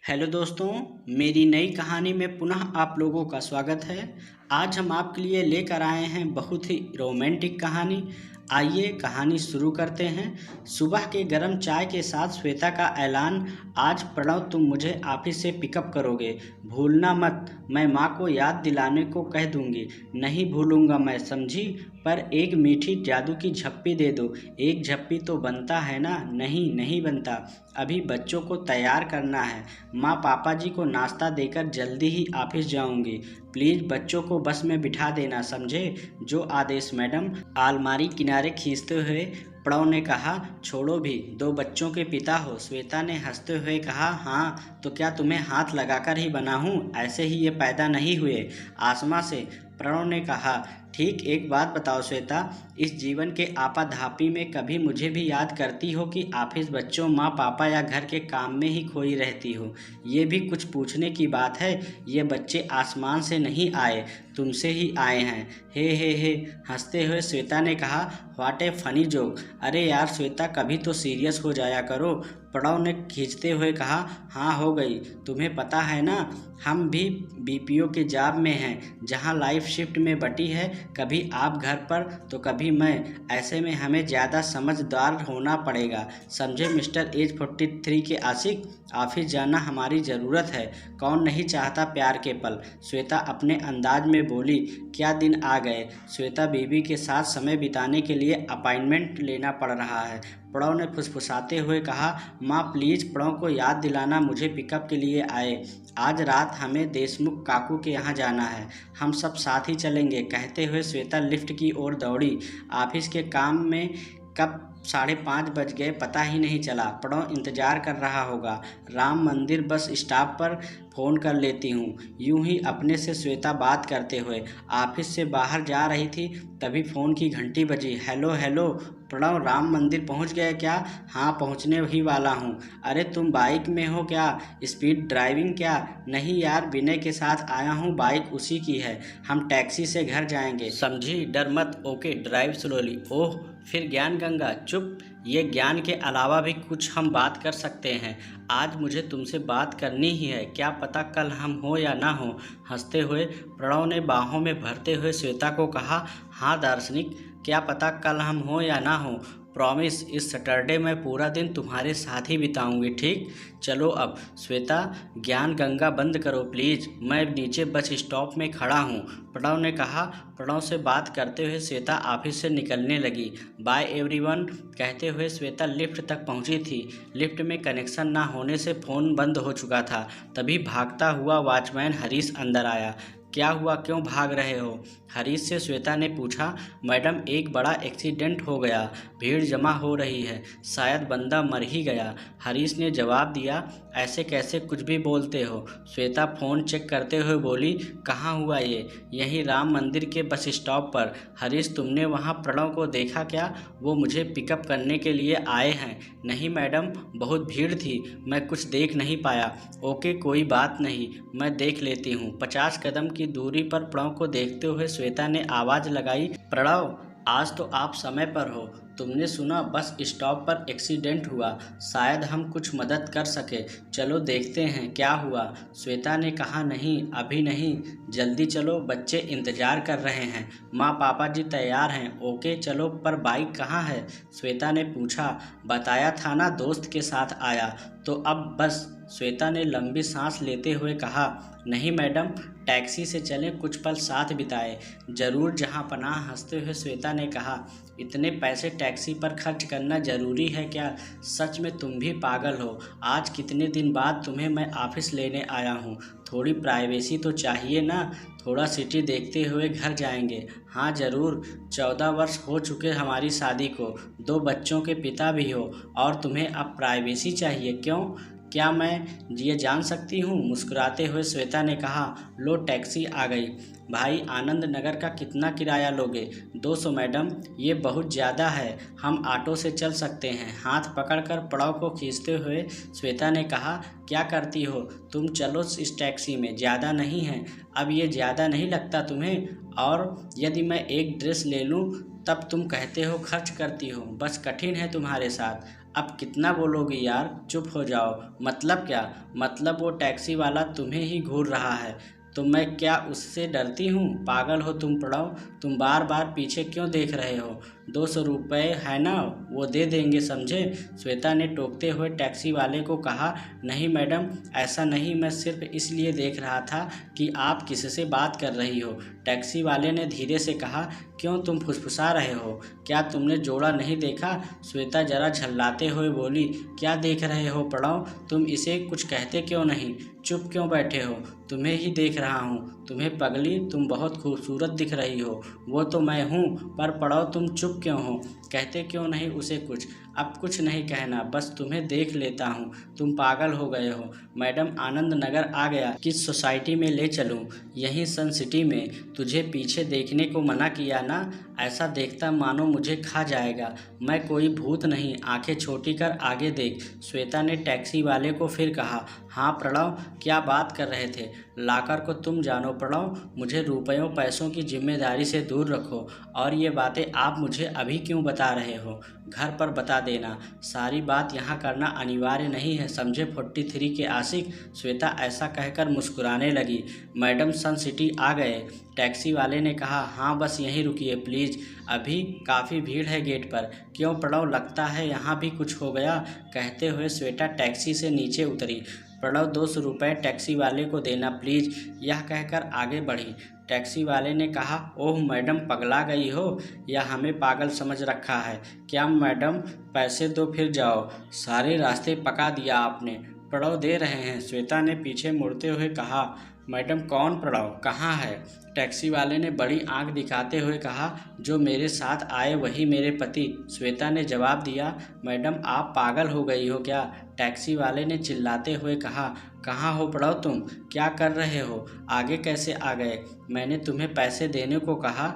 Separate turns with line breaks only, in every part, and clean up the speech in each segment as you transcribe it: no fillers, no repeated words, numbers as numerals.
Hello दोस्तों, मेरी नई कहानी में पुनः आप लोगों का स्वागत है। आज हम आपके लिए लेकर आए हैं बहुत ही रोमांटिक कहानी। आइए कहानी शुरू करते हैं। सुबह के गर्म चाय के साथ श्वेता का ऐलान, आज प्रणव तुम मुझे ऑफिस से पिकअप करोगे, भूलना मत। मैं माँ को याद दिलाने को कह दूंगी। नहीं भूलूंगा मैं, समझी। पर एक मीठी जादू की झप्पी दे दो। एक झप्पी तो बनता है ना? नहीं नहीं बनता, अभी बच्चों को तैयार करना है। माँ पापा जी को नाश्ता देकर जल्दी ही ऑफिस जाऊंगी। प्लीज़ बच्चों को बस में बिठा देना, समझे? जो आदेश मैडम। अलमारी किनारे खींचते हुए प्रणव ने कहा, छोड़ो भी, दो बच्चों के पिता हो। श्वेता ने हंसते हुए कहा, हाँ तो क्या तुम्हें हाथ लगाकर ही बना हूँ? ऐसे ही ये पैदा नहीं हुए आसमां से। प्रणव ने कहा, ठीक। एक बात बताओ श्वेता, इस जीवन के आपाधापी में कभी मुझे भी याद करती हो कि ऑफिस, बच्चों, माँ पापा या घर के काम में ही खोई रहती हो? ये भी कुछ पूछने की बात है? ये बच्चे आसमान से नहीं आए, तुमसे ही आए हैं। हे हंसते हुए श्वेता ने कहा, व्हाट ए फनी जोक। अरे यार श्वेता, कभी तो सीरियस हो जाया करो। प्रणव ने खींचते हुए कहा, हाँ हो गई। तुम्हें पता है ना, हम भी बीपीओ के जॉब में हैं, जहां लाइफ शिफ्ट में बटी है। कभी आप घर पर तो कभी मैं। ऐसे में हमें ज़्यादा समझदार होना पड़ेगा, समझे मिस्टर एज 43 के आशिक। ऑफिस जाना हमारी ज़रूरत है, कौन नहीं चाहता प्यार के पल। श्वेता अपने अंदाज में बोली, क्या दिन आ गए। श्वेता बीबी के साथ समय बिताने के लिए अपॉइंटमेंट लेना पड़ रहा है। प्रणव ने फुसफुसाते हुए कहा, माँ प्लीज़ प्रणव को याद दिलाना मुझे पिकअप के लिए आए। आज रात हमें देशमुख काकू के यहाँ जाना है, हम सब साथ ही चलेंगे। कहते हुए श्वेता लिफ्ट की ओर दौड़ी। ऑफिस के काम में कब 5:30 बज गए पता ही नहीं चला। प्रणव इंतजार कर रहा होगा। राम मंदिर बस स्टॉप पर फ़ोन कर लेती हूँ, यूं ही अपने से श्वेता बात करते हुए ऑफिस से बाहर जा रही थी। तभी फ़ोन की घंटी बजी। हेलो हेलो प्रणव, राम मंदिर पहुँच गए क्या? हाँ पहुँचने ही वाला हूँ। अरे तुम बाइक में हो क्या? स्पीड ड्राइविंग क्या? नहीं यार, विनय के साथ आया हूँ, बाइक उसी की है। हम टैक्सी से घर जाएंगे, समझी? डर मत। Okay, drive slowly. ओह फिर ज्ञान गंगा, चुप। ये ज्ञान के अलावा भी कुछ हम बात कर सकते हैं। आज मुझे तुमसे बात करनी ही है, क्या पता कल हम हो या ना हो। हंसते हुए प्रणव ने बाहों में भरते हुए श्वेता को कहा, हाँ दार्शनिक, क्या पता कल हम हो या ना हो। प्रॉमिस, इस सैटरडे मैं पूरा दिन तुम्हारे साथ ही बिताऊंगी, ठीक? चलो अब। श्वेता, ज्ञान गंगा बंद करो प्लीज़, मैं नीचे बस स्टॉप में खड़ा हूँ, प्रणव ने कहा। प्रणव से बात करते हुए श्वेता ऑफिस से निकलने लगी। बाय एवरीवन कहते हुए श्वेता लिफ्ट तक पहुँची थी। लिफ्ट में कनेक्शन ना होने से फ़ोन बंद हो चुका था। तभी भागता हुआ वॉचमैन हरीश अंदर आया। क्या हुआ, क्यों भाग रहे हो? हरीश से श्वेता ने पूछा। मैडम, एक बड़ा एक्सीडेंट हो गया, भीड़ जमा हो रही है, शायद बंदा मर ही गया, हरीश ने जवाब दिया। ऐसे कैसे कुछ भी बोलते हो? श्वेता फ़ोन चेक करते हुए बोली, कहाँ हुआ ये? यहीं राम मंदिर के बस स्टॉप पर। हरीश, तुमने वहाँ प्रणव को देखा क्या? वो मुझे पिकअप करने के लिए आए हैं। नहीं मैडम, बहुत भीड़ थी, मैं कुछ देख नहीं पाया। ओके कोई बात नहीं, मैं देख लेती हूँ। 50 कदम की दूरी पर प्रणव को देखते हुए श्वेता ने आवाज़ लगाई, प्रणव आज तो आप समय पर हो। तुमने सुना बस स्टॉप पर एक्सीडेंट हुआ, शायद हम कुछ मदद कर सके। चलो देखते हैं क्या हुआ। श्वेता ने कहा, नहीं अभी नहीं, जल्दी चलो, बच्चे इंतज़ार कर रहे हैं, माँ पापा जी तैयार हैं। ओके चलो, पर बाइक कहाँ है? श्वेता ने पूछा। बताया था ना, दोस्त के साथ आया, तो अब बस। श्वेता ने लंबी सांस लेते हुए कहा, नहीं मैडम, टैक्सी से चलें, कुछ पल साथ बिताए। ज़रूर जहां पनाह। हंसते हुए श्वेता ने कहा, इतने पैसे टैक्सी पर खर्च करना ज़रूरी है क्या? सच में तुम भी पागल हो। आज कितने दिन बाद तुम्हें मैं ऑफिस लेने आया हूँ, थोड़ी प्राइवेसी तो चाहिए ना। थोड़ा सिटी देखते हुए घर जाएंगे। हाँ ज़रूर। 14 वर्ष हो चुके हमारी शादी को, 2 बच्चों के पिता भी हो, और तुम्हें अब प्राइवेसी चाहिए, क्यों? क्या मैं ये जान सकती हूँ? मुस्कुराते हुए श्वेता ने कहा। लो टैक्सी आ गई। भाई, आनंद नगर का कितना किराया लोगे? 200 मैडम, ये बहुत ज़्यादा है, हम ऑटो से चल सकते हैं। हाथ पकड़कर प्रणव को खींचते हुए श्वेता ने कहा, क्या करती हो तुम, चलो इस टैक्सी में, ज़्यादा नहीं है। अब ये ज़्यादा नहीं लगता तुम्हें? और यदि मैं एक ड्रेस ले लूँ तब तुम कहते हो खर्च करती हो, बस कठिन है तुम्हारे साथ। अब कितना बोलोगी यार, चुप हो जाओ। मतलब क्या? मतलब वो टैक्सी वाला तुम्हें ही घूर रहा है तो मैं क्या उससे डरती हूँ? पागल हो तुम प्रणव, तुम बार बार पीछे क्यों देख रहे हो? 200 रुपये है ना, वो दे देंगे, समझे? श्वेता ने टोकते हुए टैक्सी वाले को कहा। नहीं मैडम, ऐसा नहीं, मैं सिर्फ इसलिए देख रहा था कि आप किससे बात कर रही हो। टैक्सी वाले ने धीरे से कहा। क्यों तुम फुसफुसा रहे हो? क्या तुमने जोड़ा नहीं देखा? श्वेता जरा झल्लाते हुए बोली। क्या देख रहे हो प्रणव? तुम इसे कुछ कहते क्यों नहीं? चुप क्यों बैठे हो? तुम्हें ही देख रहा हूँ। तुम्हें पगली, तुम बहुत खूबसूरत दिख रही हो। वो तो मैं हूँ, पर प्रणव तुम चुप क्यों हो? कहते क्यों नहीं उसे कुछ? अब कुछ नहीं कहना, बस तुम्हें देख लेता हूँ। तुम पागल हो गए हो। मैडम, आनंद नगर आ गया, किस सोसाइटी में ले चलूँ? यहीं सन सिटी में। तुझे पीछे देखने को मना किया ना? ऐसा देखता मानो मुझे खा जाएगा। मैं कोई भूत नहीं, आंखें छोटी कर आगे देख। श्वेता ने टैक्सी वाले को फिर कहा। हाँ प्रणव, क्या बात कर रहे थे? लाकर को तुम जानो प्रणव, मुझे रुपयों पैसों की जिम्मेदारी से दूर रखो। और ये बातें आप मुझे अभी क्यों बता रहे हो? घर पर बता देना। सारी बात यहाँ करना अनिवार्य नहीं है, समझे 43 के आशिक? श्वेता ऐसा कहकर मुस्कुराने लगी। मैडम, सन सिटी आ गए, टैक्सी वाले ने कहा। हाँ बस यहीं रुकिए प्लीज़, अभी काफ़ी भीड़ है गेट पर। क्यों प्रणव, लगता है यहाँ भी कुछ हो गया? कहते हुए श्वेता टैक्सी से नीचे उतरी। प्रणव, 200 रुपये टैक्सी वाले को देना प्लीज़, यह कहकर आगे बढ़ी। टैक्सी वाले ने कहा। ओह मैडम, पगला गई हो या हमें पागल समझ रखा है क्या? मैडम पैसे दो फिर जाओ, सारे रास्ते पका दिया आपने। प्रणव, दे रहे हैं, श्वेता ने पीछे मुड़ते हुए कहा। मैडम, कौन प्रणव, कहाँ है? टैक्सी वाले ने बड़ी आंख दिखाते हुए कहा। जो मेरे साथ आए वही मेरे पति, श्वेता ने जवाब दिया। मैडम, आप पागल हो गई हो क्या? टैक्सी वाले ने चिल्लाते हुए कहा। कहाँ हो प्रणव तुम? क्या कर रहे हो? आगे कैसे आ गए? मैंने तुम्हें पैसे देने को कहा,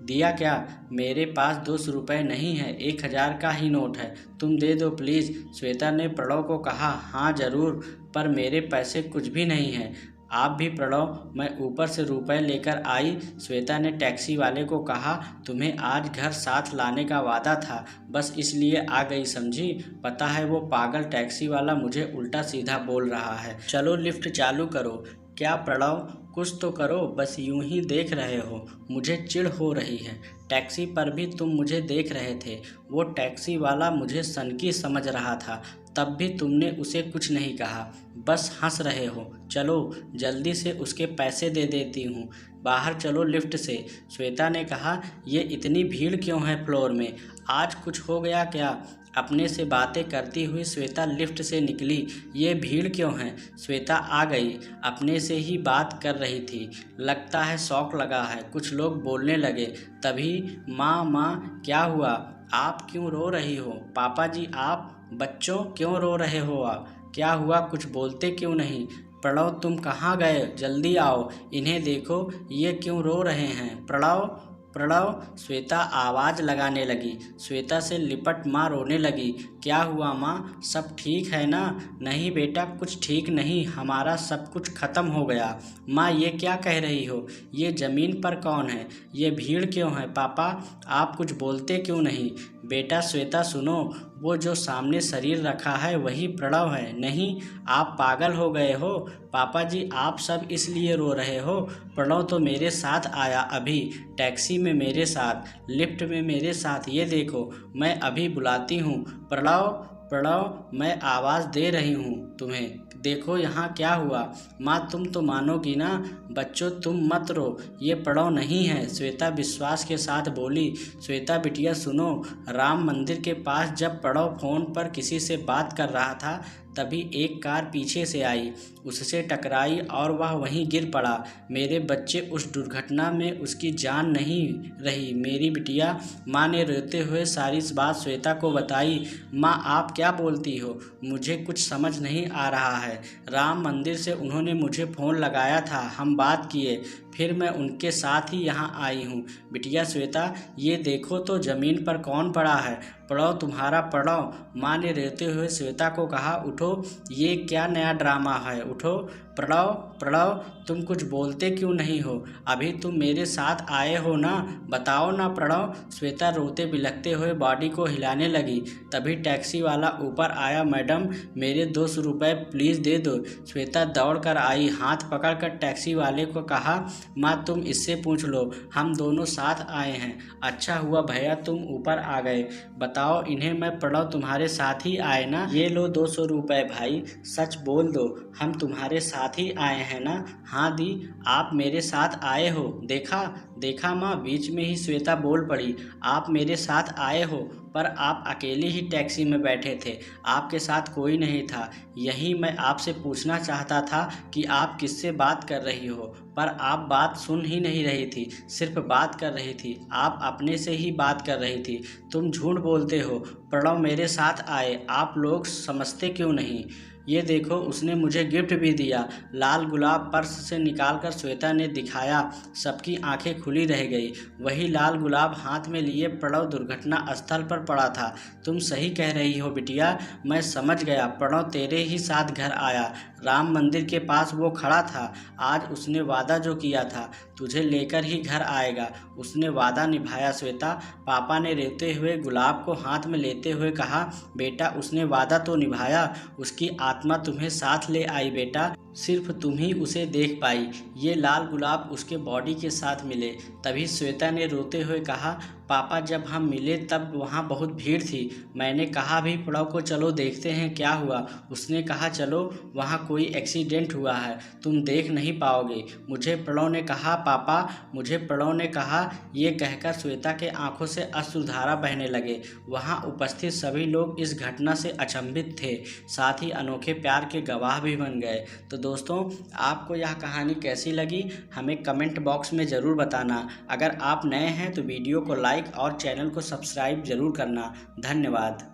दिया क्या? मेरे पास 200 रुपये नहीं है, 1000 का ही नोट है, तुम दे दो प्लीज़, श्वेता ने प्रणव को कहा। हाँ ज़रूर, पर मेरे पैसे कुछ भी नहीं है। आप भी प्रणव, मैं ऊपर से रुपए लेकर आई, श्वेता ने टैक्सी वाले को कहा। तुम्हें आज घर साथ लाने का वादा था, बस इसलिए आ गई, समझी? पता है वो पागल टैक्सी वाला मुझे उल्टा सीधा बोल रहा है। चलो लिफ्ट चालू करो। क्या प्रणव, कुछ तो करो, बस यूं ही देख रहे हो, मुझे चिढ़ हो रही है। टैक्सी पर भी तुम मुझे देख रहे थे। वो टैक्सी वाला मुझे सनकी समझ रहा था, तब भी तुमने उसे कुछ नहीं कहा, बस हंस रहे हो। चलो जल्दी से उसके पैसे दे देती हूँ, बाहर चलो लिफ्ट से, श्वेता ने कहा। ये इतनी भीड़ क्यों है फ्लोर में? आज कुछ हो गया क्या? अपने से बातें करती हुई श्वेता लिफ्ट से निकली। ये भीड़ क्यों है? श्वेता आ गई, अपने से ही बात कर रही थी। लगता है शौक लगा है, कुछ लोग बोलने लगे। तभी माँ, क्या हुआ? आप क्यों रो रही हो? पापा जी, आप बच्चों क्यों रो रहे हो? क्या हुआ, कुछ बोलते क्यों नहीं? प्रणव, तुम कहाँ गए? जल्दी आओ, इन्हें देखो, ये क्यों रो रहे हैं? प्रणव, प्रणव, श्वेता आवाज़ लगाने लगी। श्वेता से लिपट माँ रोने लगी। क्या हुआ माँ, सब ठीक है ना? नहीं बेटा, कुछ ठीक नहीं, हमारा सब कुछ ख़त्म हो गया। माँ, ये क्या कह रही हो? ये ज़मीन पर कौन है? ये भीड़ क्यों है? पापा, आप कुछ बोलते क्यों नहीं? बेटा श्वेता सुनो, वो जो सामने शरीर रखा है वही प्रणव है। नहीं, आप पागल हो गए हो? पापा जी, आप सब इसलिए रो रहे हो? प्रणव तो मेरे साथ आया अभी, टैक्सी में मेरे साथ, लिफ्ट में मेरे साथ, ये देखो, मैं अभी बुलाती हूँ। प्रणव, प्रणव, मैं आवाज़ दे रही हूँ तुम्हें, देखो यहाँ क्या हुआ। माँ, तुम तो मानोगी ना? बच्चों तुम मत रो, ये प्रणव नहीं है, श्वेता विश्वास के साथ बोली। श्वेता बिटिया सुनो, राम मंदिर के पास जब प्रणव फ़ोन पर किसी से बात कर रहा था, तभी एक कार पीछे से आई, उससे टकराई और वह वहीं गिर पड़ा। मेरे बच्चे, उस दुर्घटना में उसकी जान नहीं रही मेरी बिटिया। माँ ने रोते हुए सारी बात श्वेता को बताई। माँ, आप क्या बोलती हो? मुझे कुछ समझ नहीं आ रहा है। राम मंदिर से उन्होंने मुझे फ़ोन लगाया था, हम बात किए, फिर मैं उनके साथ ही यहाँ आई हूँ। बिटिया श्वेता, ये देखो तो ज़मीन पर कौन पड़ा है? प्रणव, तुम्हारा प्रणव। माँ ने रोते हुए श्वेता को कहा। उठो, ये क्या नया ड्रामा है? उठो। प्रणव प्रणव, तुम कुछ बोलते क्यों नहीं हो? अभी तुम मेरे साथ आए हो ना, बताओ ना प्रणव। श्वेता रोते बिलखते हुए बॉडी को हिलाने लगी। तभी टैक्सी वाला ऊपर आया। मैडम, मेरे 200 रुपये प्लीज़ दे दो। श्वेता दौड़ कर आई, हाथ पकड़कर टैक्सी वाले को कहा, माँ तुम इससे पूछ लो, हम दोनों साथ आए हैं। अच्छा हुआ भैया तुम ऊपर आ गए। बताओ इन्हें मैं प्रणव तुम्हारे साथ ही आए ना? ये लो 200 रुपये भाई, सच बोल दो, हम तुम्हारे साथ ही आए हैं ना? हाँ दी, आप मेरे साथ आए हो। देखा देखा माँ, बीच में ही श्वेता बोल पड़ी, आप मेरे साथ आए हो, पर आप अकेले ही टैक्सी में बैठे थे, आपके साथ कोई नहीं था। यही मैं आपसे पूछना चाहता था कि आप किससे बात कर रही हो, पर आप बात सुन ही नहीं रही थी, सिर्फ बात कर रही थी। आप अपने से ही बात कर रही थी। तुम झूठ बोलते हो। प्रणव मेरे साथ आए, आप लोग समझते क्यों नहीं? ये देखो, उसने मुझे गिफ्ट भी दिया। लाल गुलाब पर्स से निकालकर श्वेता ने दिखाया। सबकी आंखें खुली रह गई। वही लाल गुलाब हाथ में लिए प्रणव दुर्घटना स्थल पर पड़ा था। तुम सही कह रही हो बिटिया, मैं समझ गया। प्रणव तेरे ही साथ घर आया, राम मंदिर के पास वो खड़ा था। आज उसने वादा जो किया था, तुझे लेकर ही घर आएगा, उसने वादा निभाया। श्वेता, पापा ने रोते हुए गुलाब को हाथ में लेते हुए कहा, बेटा उसने वादा तो निभाया, उसकी आत्मा तुम्हें साथ ले आई बेटा, सिर्फ तुम ही उसे देख पाई। ये लाल गुलाब उसके बॉडी के साथ मिले। तभी श्वेता ने रोते हुए कहा, पापा जब हम मिले तब वहाँ बहुत भीड़ थी। मैंने कहा भी प्रणव को चलो देखते हैं क्या हुआ। उसने कहा चलो, वहाँ कोई एक्सीडेंट हुआ है, तुम देख नहीं पाओगे। मुझे प्रणव ने कहा पापा, मुझे प्रणव ने कहा। ये कहकर श्वेता के आंखों से अश्रुधारा बहने लगे। वहाँ उपस्थित सभी लोग इस घटना से अचंभित थे, साथ ही अनोखे प्यार के गवाह भी बन गए। तो दोस्तों, आपको यह कहानी कैसी लगी हमें कमेंट बॉक्स में ज़रूर बताना। अगर आप नए हैं तो वीडियो को लाइक और चैनल को सब्सक्राइब ज़रूर करना। धन्यवाद।